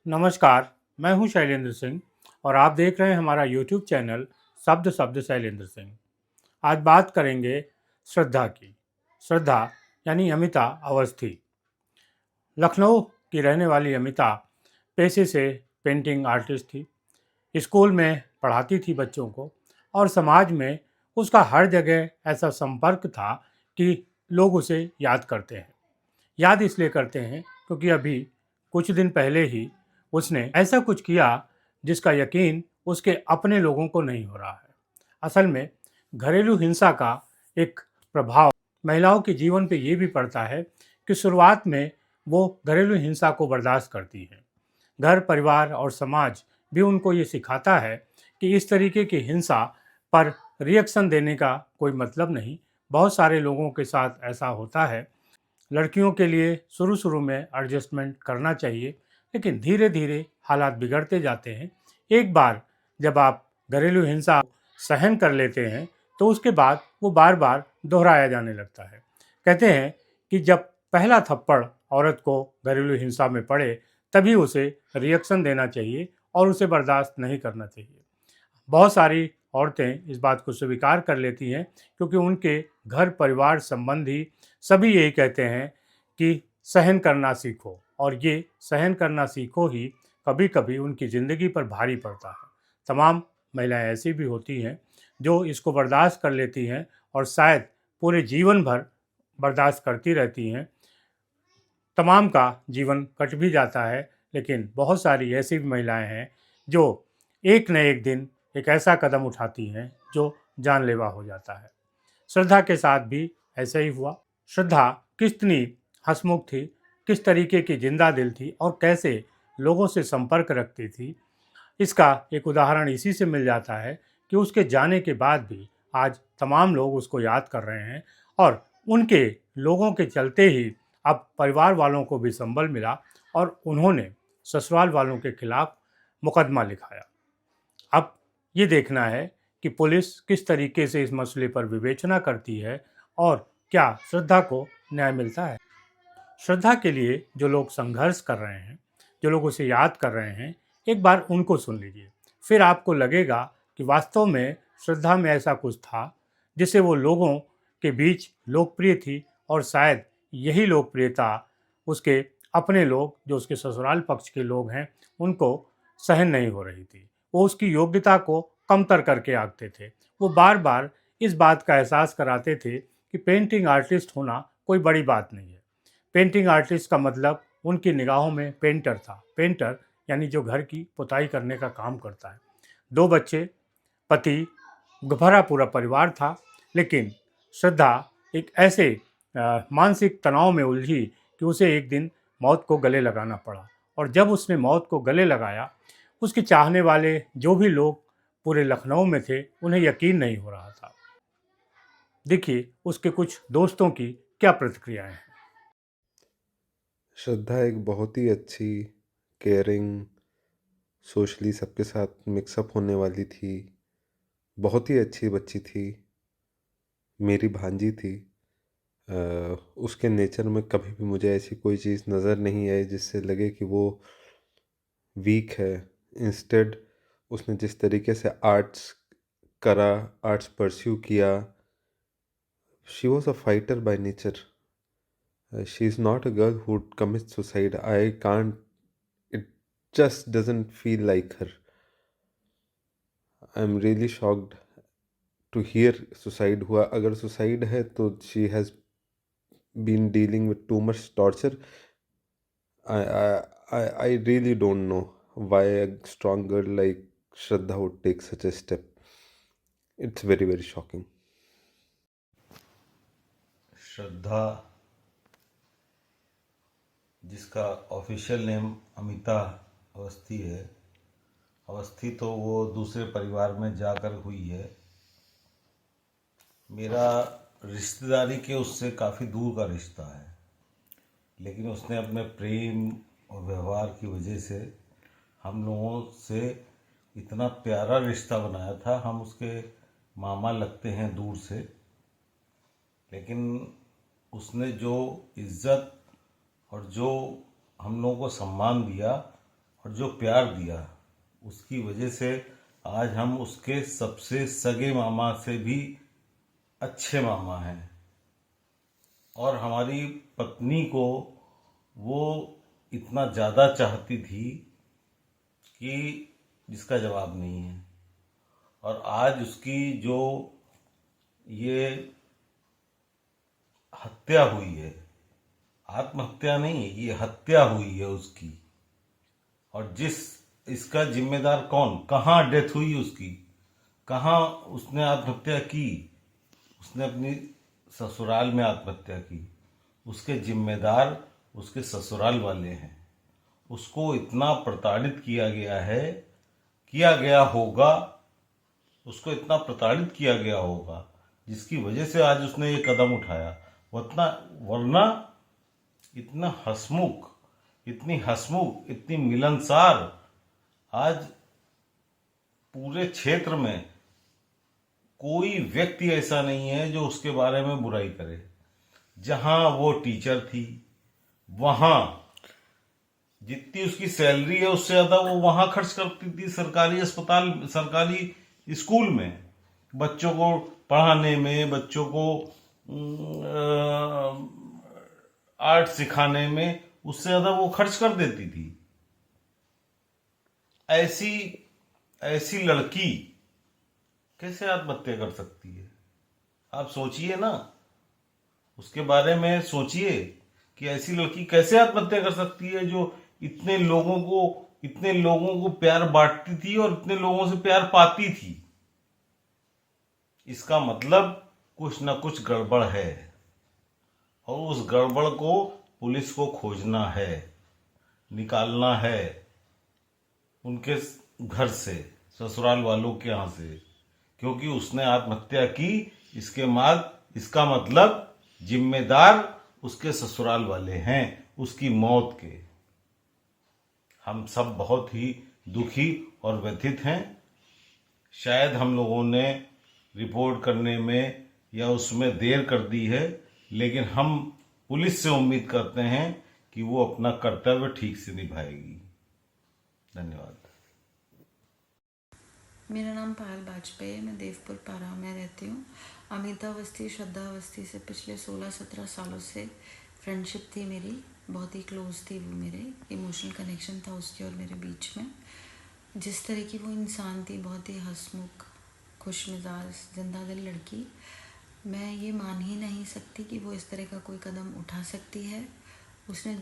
नमस्कार, मैं हूं शैलेंद्र सिंह और आप देख रहे हैं हमारा यूट्यूब चैनल शब्द शब्द शैलेंद्र सिंह। आज बात करेंगे श्रद्धा की। श्रद्धा यानी अमिता अवस्थी। लखनऊ की रहने वाली अमिता पेशे से पेंटिंग आर्टिस्ट थी। स्कूल में पढ़ाती थी बच्चों को और समाज में उसका हर जगह ऐसा संपर्क था कि लोग उसे याद करते हैं। याद इसलिए करते हैं क्योंकि अभी कुछ दिन पहले ही उसने ऐसा कुछ किया जिसका यकीन उसके अपने लोगों को नहीं हो रहा है। असल में घरेलू हिंसा का एक प्रभाव महिलाओं के जीवन पे ये भी पड़ता है कि शुरुआत में वो घरेलू हिंसा को बर्दाश्त करती हैं। घर परिवार और समाज भी उनको ये सिखाता है कि इस तरीके की हिंसा पर रिएक्शन देने का कोई मतलब नहीं। बहुत सारे लोगों के साथ ऐसा होता है। लड़कियों के लिए शुरू-शुरू में एडजस्टमेंट करना चाहिए, लेकिन धीरे-धीरे हालात बिगड़ते जाते हैं। एक बार जब आप घरेलू हिंसा सहन कर लेते हैं, तो उसके बाद वो बार-बार दोहराया जाने लगता है। कहते हैं कि जब पहला थप्पड़ औरत को घरेलू हिंसा में पड़े, तभी उसे रिएक्शन देना चाहिए और उसे बर्दाश्त नहीं करना चाहिए। बहुत सारी औरतें इस बात को स्वीकार कर लेती हैं क्योंकि उनके घर परिवार संबंधी सभी यही कहते हैं कि सहन करना सीखो, और ये सहन करना सीखो ही कभी कभी उनकी ज़िंदगी पर भारी पड़ता है। तमाम महिलाएं ऐसी भी होती हैं जो इसको बर्दाश्त कर लेती हैं और शायद पूरे जीवन भर बर्दाश्त करती रहती हैं। तमाम का जीवन कट भी जाता है, लेकिन बहुत सारी ऐसी भी महिलाएं हैं जो एक न एक दिन एक ऐसा कदम उठाती हैं जो जानलेवा हो जाता है। श्रद्धा के साथ भी ऐसा ही हुआ। श्रद्धा कितनी हंसमुख थी, किस तरीके की जिंदा दिल थी और कैसे लोगों से संपर्क रखती थी, इसका एक उदाहरण इसी से मिल जाता है कि उसके जाने के बाद भी आज तमाम लोग उसको याद कर रहे हैं और उनके लोगों के चलते ही अब परिवार वालों को भी संबल मिला और उन्होंने ससुराल वालों के खिलाफ मुकदमा लिखाया। अब ये देखना है कि पुलिस किस तरीके से इस मसले पर विवेचना करती है और क्या श्रद्धा को न्याय मिलता है। श्रद्धा के लिए जो लोग संघर्ष कर रहे हैं, जो लोग उसे याद कर रहे हैं, एक बार उनको सुन लीजिए। फिर आपको लगेगा कि वास्तव में श्रद्धा में ऐसा कुछ था जिससे वो लोगों के बीच लोकप्रिय थी और शायद यही लोकप्रियता उसके अपने लोग, जो उसके ससुराल पक्ष के लोग हैं, उनको सहन नहीं हो रही थी। वो उसकी योग्यता को कमतर करके आंकते थे। वो बार बार इस बात का एहसास कराते थे कि पेंटिंग आर्टिस्ट होना कोई बड़ी बात नहीं है। पेंटिंग आर्टिस्ट का मतलब उनकी निगाहों में पेंटर था। पेंटर यानी जो घर की पुताई करने का काम करता है। 2 बच्चे, पति, भरा पूरा परिवार था, लेकिन श्रद्धा एक ऐसे मानसिक तनाव में उलझी कि उसे एक दिन मौत को गले लगाना पड़ा। और जब उसने मौत को गले लगाया, उसके चाहने वाले जो भी लोग पूरे लखनऊ में थे, उन्हें यकीन नहीं हो रहा था। देखिए उसके कुछ दोस्तों की क्या प्रतिक्रियाएं हैं। श्रद्धा एक बहुत ही अच्छी, केयरिंग, सोशली सबके साथ मिक्सअप होने वाली थी। बहुत ही अच्छी बच्ची थी। मेरी भांजी थी। उसके नेचर में कभी भी मुझे ऐसी कोई चीज़ नज़र नहीं आई जिससे लगे कि वो वीक है। इंस्टेड उसने जिस तरीके से आर्ट्स करा, आर्ट्स परस्यू किया, she was a fighter by nature. She is not a girl who commits suicide. I can't, it just doesn't feel like her. I'm really shocked to hear suicide हुआ। अगर suicide है तो she has been dealing with too much torture. I really don't know why a strong girl like Shraddha would take such a step. It's very, very shocking. श्रद्धा, जिसका official name Amita Awasthi है, अवस्थी तो वो दूसरे परिवार में जाकर हुई है। मेरा रिश्तेदारी के उससे काफ़ी दूर का रिश्ता है, लेकिन उसने अपने प्रेम और व्यवहार की वजह से हम लोगों से इतना प्यारा रिश्ता बनाया था। हम उसके मामा लगते हैं दूर से, लेकिन उसने जो इज्जत और जो हम लोगों को सम्मान दिया और जो प्यार दिया, उसकी वजह से आज हम उसके सबसे सगे मामा से भी अच्छे मामा हैं। और हमारी पत्नी को वो इतना ज़्यादा चाहती थी कि जिसका जवाब नहीं है। और आज उसकी जो ये हत्या हुई है, आत्महत्या नहीं है, ये हत्या हुई है उसकी। और इसका जिम्मेदार कौन, कहाँ डेथ हुई उसकी, कहाँ उसने आत्महत्या की, उसने अपनी ससुराल में आत्महत्या की। उसके जिम्मेदार उसके ससुराल वाले हैं। उसको इतना प्रताड़ित किया गया है, किया गया होगा, उसको इतना प्रताड़ित किया गया होगा जिसकी वजह से आज उसने ये कदम उठाया। वरना इतना हंसमुख, इतनी मिलनसार आज पूरे क्षेत्र में कोई व्यक्ति ऐसा नहीं है जो उसके बारे में बुराई करे। जहां वो टीचर थी, वहां जितनी उसकी सैलरी है उससे ज्यादा वो वहां खर्च करती थी, सरकारी अस्पताल, सरकारी स्कूल में, बच्चों को पढ़ाने में, बच्चों को आर्ट सिखाने में, उससे ज्यादा वो खर्च कर देती थी। ऐसी लड़की कैसे आत्महत्या कर सकती है? आप सोचिए ना, उसके बारे में सोचिए कि ऐसी लड़की कैसे आत्महत्या कर सकती है जो इतने लोगों को प्यार बांटती थी और इतने लोगों से प्यार पाती थी। इसका मतलब कुछ ना कुछ गड़बड़ है और उस गड़बड़ को पुलिस को खोजना है, निकालना है उनके घर से, ससुराल वालों के यहाँ से, क्योंकि उसने आत्महत्या की। इसका मतलब जिम्मेदार उसके ससुराल वाले हैं उसकी मौत के। हम सब बहुत ही दुखी और व्यथित हैं। शायद हम लोगों ने रिपोर्ट करने में या उसमें देर कर दी है, लेकिन हम पुलिस से उम्मीद करते हैं कि वो अपना कर्तव्य ठीक से निभाएगी। धन्यवाद। मेरा नाम पायल बाजपेयी है। मैं देवपुर पारा में रहती हूँ। अमिता अवस्थी, श्रद्धा अवस्थी से पिछले 16-17 सालों से फ्रेंडशिप थी मेरी। बहुत ही क्लोज थी वो मेरे। इमोशनल कनेक्शन था उसके और मेरे बीच में। जिस तरह की वो इंसान थी, बहुत ही हंसमुख, खुश मिजाज, जिंदा दिल लड़की। मैं ये मान ही नहीं सकती कि वो इस तरह का कोई कदम उठा सकती है। उसने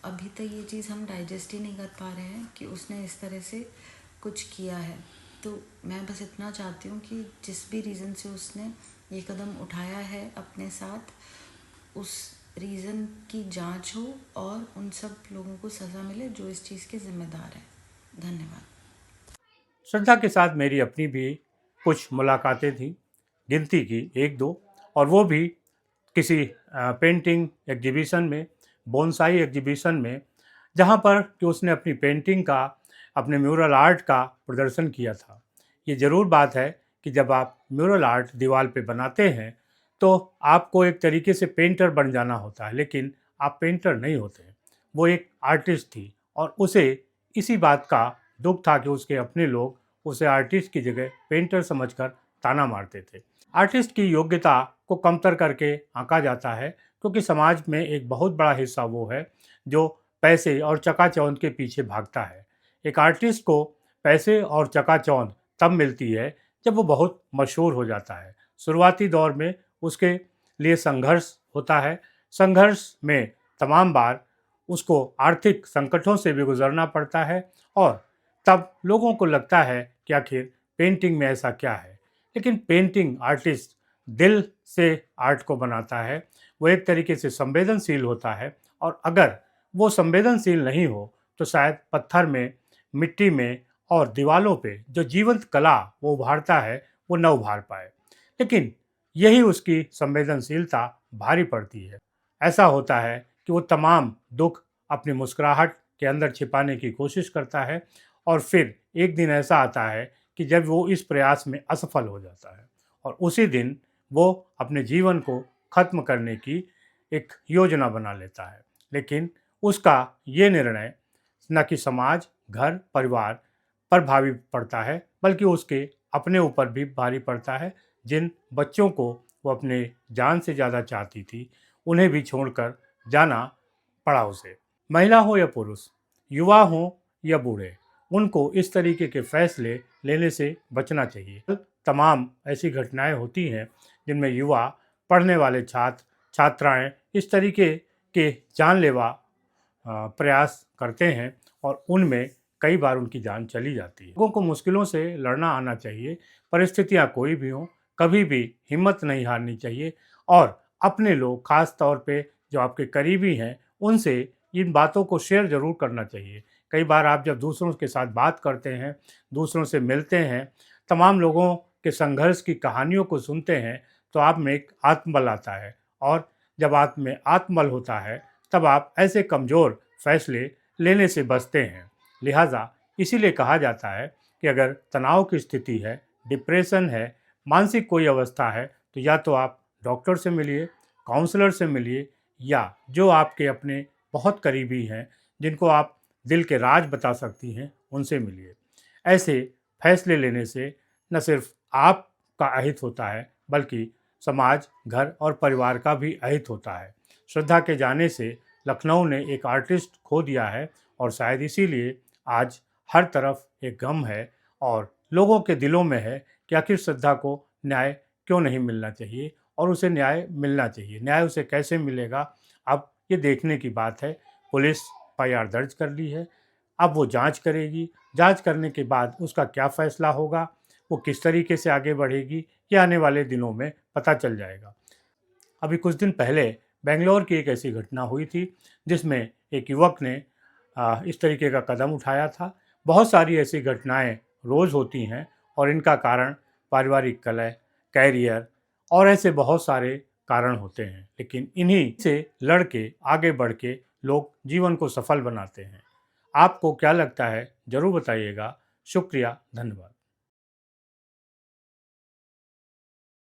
अभी तक ये चीज़ हम डाइजेस्ट ही नहीं कर पा रहे हैं कि उसने इस तरह से कुछ किया है। तो मैं बस इतना चाहती हूँ कि जिस भी रीज़न से उसने ये कदम उठाया है अपने साथ, उस रीज़न की जांच हो और उन सब लोगों को सज़ा मिले जो इस चीज़ के ज़िम्मेदार हैं। धन्यवाद। श्रद्धा के साथ मेरी अपनी भी कुछ मुलाकातें थी, गिनती की 1-2, और वो भी किसी पेंटिंग एग्जीबिशन में, बोनसाई एग्जीबिशन में, जहाँ पर कि उसने अपनी पेंटिंग का, अपने म्यूरल आर्ट का प्रदर्शन किया था। ये ज़रूर बात है कि जब आप म्यूरल आर्ट दीवार पे बनाते हैं तो आपको एक तरीके से पेंटर बन जाना होता है, लेकिन आप पेंटर नहीं होते। वो एक आर्टिस्ट थी और उसे इसी बात का दुख था कि उसके अपने लोग उसे आर्टिस्ट की जगह पेंटर समझकर ताना मारते थे। आर्टिस्ट की योग्यता को कमतर करके आंका जाता है, क्योंकि समाज में एक बहुत बड़ा हिस्सा वो है जो पैसे और चकाचौंध के पीछे भागता है। एक आर्टिस्ट को पैसे और चकाचौंध तब मिलती है जब वो बहुत मशहूर हो जाता है। शुरुआती दौर में उसके लिए संघर्ष होता है। संघर्ष में तमाम बार उसको आर्थिक संकटों से भी गुजरना पड़ता है और तब लोगों को लगता है कि आखिर पेंटिंग में ऐसा क्या है। लेकिन पेंटिंग आर्टिस्ट दिल से आर्ट को बनाता है। वो एक तरीके से संवेदनशील होता है और अगर वो संवेदनशील नहीं हो तो शायद पत्थर में, मिट्टी में और दीवालों पे जो जीवंत कला वो उभारता है वो न उभार पाए। लेकिन यही उसकी संवेदनशीलता भारी पड़ती है। ऐसा होता है कि वो तमाम दुख अपनी मुस्कुराहट के अंदर छिपाने की कोशिश करता है और फिर एक दिन ऐसा आता है कि जब वो इस प्रयास में असफल हो जाता है और उसी दिन वो अपने जीवन को खत्म करने की एक योजना बना लेता है। लेकिन उसका ये निर्णय न कि समाज, घर, परिवार पर भारी पड़ता है, बल्कि उसके अपने ऊपर भी भारी पड़ता है। जिन बच्चों को वो अपने जान से ज़्यादा चाहती थी, उन्हें भी छोड़कर जाना पड़ा उसे। महिला हो या पुरुष, युवा हो या बूढ़े, उनको इस तरीके के फैसले लेने से बचना चाहिए। तमाम ऐसी घटनाएं होती हैं जिनमें युवा, पढ़ने वाले छात्र, छात्राएं इस तरीके के जानलेवा प्रयास करते हैं और उनमें कई बार उनकी जान चली जाती है। लोगों को मुश्किलों से लड़ना आना चाहिए। परिस्थितियां कोई भी हों, कभी भी हिम्मत नहीं हारनी चाहिए और अपने लोग, खास तौर पे जो आपके करीबी हैं, उनसे इन बातों को शेयर ज़रूर करना चाहिए। कई बार आप जब दूसरों के साथ बात करते हैं, दूसरों से मिलते हैं, तमाम लोगों के संघर्ष की कहानियों को सुनते हैं, तो आप में एक आत्मबल आता है और जब आप में आत्मबल होता है, तब आप ऐसे कमज़ोर फैसले लेने से बचते हैं। लिहाजा इसीलिए कहा जाता है कि अगर तनाव की स्थिति है, डिप्रेशन है, मानसिक कोई अवस्था है, तो या तो आप डॉक्टर से मिलिए, काउंसलर से मिलिए, या जो आपके अपने बहुत करीबी हैं, जिनको आप दिल के राज बता सकती हैं, उनसे मिलिए। ऐसे फैसले लेने से न सिर्फ आपका अहित होता है, बल्कि समाज, घर और परिवार का भी अहित होता है। श्रद्धा के जाने से लखनऊ ने एक आर्टिस्ट खो दिया है और शायद इसीलिए आज हर तरफ एक गम है और लोगों के दिलों में है कि आखिर श्रद्धा को न्याय क्यों नहीं मिलना चाहिए और उसे न्याय मिलना चाहिए। न्याय उसे कैसे मिलेगा, अब ये देखने की बात है। पुलिस एफआईआर दर्ज कर ली है, अब वो जांच करेगी। जांच करने के बाद उसका क्या फैसला होगा, वो किस तरीके से आगे बढ़ेगी, ये आने वाले दिनों में पता चल जाएगा। अभी कुछ दिन पहले बेंगलोर की एक ऐसी घटना हुई थी जिसमें एक युवक ने इस तरीके का कदम उठाया था। बहुत सारी ऐसी घटनाएं रोज़ होती हैं और इनका कारण पारिवारिक कलह, कैरियर और ऐसे बहुत सारे कारण होते हैं, लेकिन इन्हीं से लड़ के आगे बढ़ के लोग जीवन को सफल बनाते हैं। आपको क्या लगता है, ज़रूर बताइएगा। शुक्रिया, धन्यवाद।